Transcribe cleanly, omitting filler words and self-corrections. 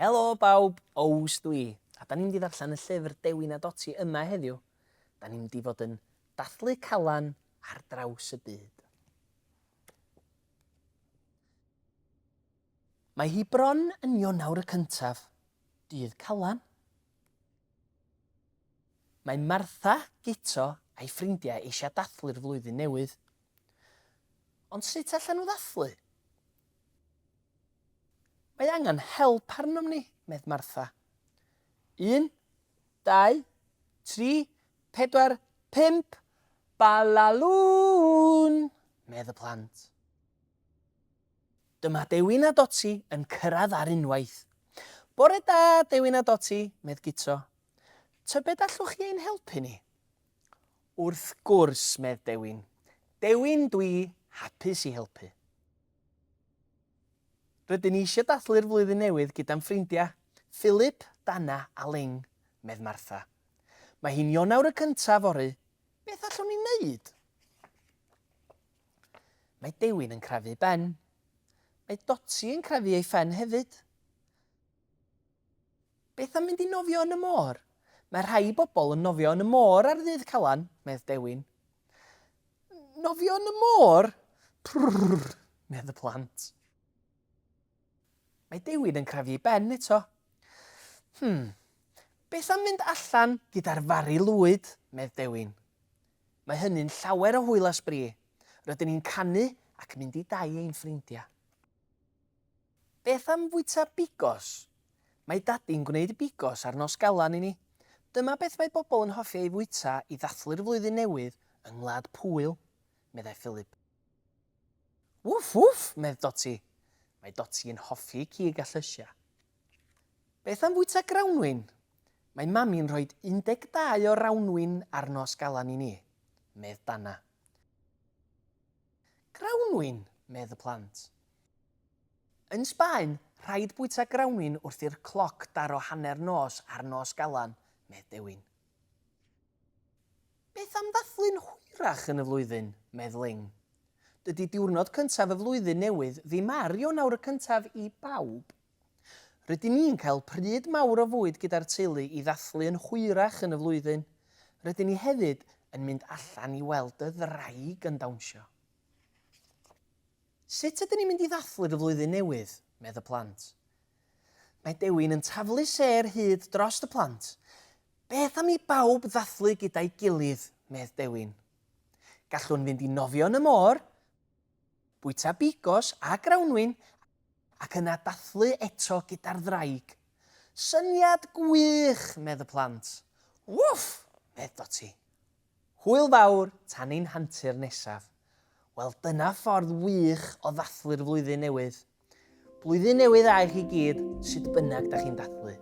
Helo bawb, Ows dwi, a da ni'n mynd i ddarllen y llyfr Dewin a Doti yma heddiw. Da ni'n mynd i fod yn dathlu calan ar draws y byd. Mae hi bron yn Ionawr y cyntaf, dydd calan. Mae Martha, Gito a'i ffrindiau eisiau dathlu'r flwyddyn newydd. Ond sut allan nhw ddathlu? Mae angen help arnom ni, medd Martha. 1, 2, 3, 4, 5, balalŵn, medd y plant. Dyma Dewin a Doti yn cyrraedd ar unwaith. Bore da, Dewin a Doti, medd Gito. Tybed allwch chi ein helpu ni? Wrth gwrs, medd Dewin. Dewin dwi, hapus i helpu. Rydyn ni eisiau dathlu'r flwyddyn newydd gyda'n ffrindiau Philip, Dana a Ling, medd Martha. Mae hi'n Ionawr y cyntaf fory. Beth allwn ni'n neud? Mae Dewin yn crafu ben. Mae Doti yn crafu ei phen hefyd. Beth am mynd i nofio yn y môr? Mae rhai bobl yn nofio yn y môr ar ddydd calan, medd Dewin. Nofio yn y môr? Prrr, medd y plant. Mae Dewin yn crafu ben eto. Beth am mynd allan gyda'r fari lwyd, medd Dewin? Mae hynny'n llawer o hwyl a sbri. Rydyn ni'n canu ac mynd i dau ein ffrindiau. Beth am fwyta bigos? Mae dadi'n gwneud bigos ar nos galan i ni. Dyma beth mae bobl yn hoffi ei fwyta i ddathlu'r flwyddyn newydd yng Ngwlad Pwyl, meddai Philip. Wff, wff, medd Doti. Mae Doti yn hoffi cig a llysia. Beth am fwyta grawnwyn? Mae mami'n rhoi 12 o rawnwyn ar nos galan i ni, medd Dana. Grawnwyn, medd y plant. Yn Sbaen, rhaid bwyta grawnwyn wrth i'r cloc daro hanner nos ar nos galan, medd Dewin. Beth am ddathlu'n hwyrach yn y flwyddyn, medd Ling? Dydy diwrnod cyntaf y flwyddyn newydd ddim ar Ionawr y cyntaf i bawb. Rydyn ni'n cael pryd mawr o fwyd gyda'r teulu i ddathlu yn hwyrach yn y flwyddyn. Rydyn ni hefyd yn mynd allan i weld y ddraig yn dawnsio. Sut ydyn ni'n mynd i ddathlu'r flwyddyn newydd, medd y plant? Mae Dewin yn taflu ser hyd dros y plant. Beth am i bawb ddathlu gyda'i gilydd, medd Dewin? Gallwn fynd i nofio yn y môr, bwyta bigos a grawnwyn, ac yna dathlu eto gyda'r ddraig. Syniad gwych, medd y plant. Wff, medd Doti. Hwyl fawr tan ein hantur nesaf. Wel, dyna ffordd wych o ddathlu'r flwyddyn newydd. Blwyddyn newydd a i chi gyd, sut bynnag da chi'n dathlu.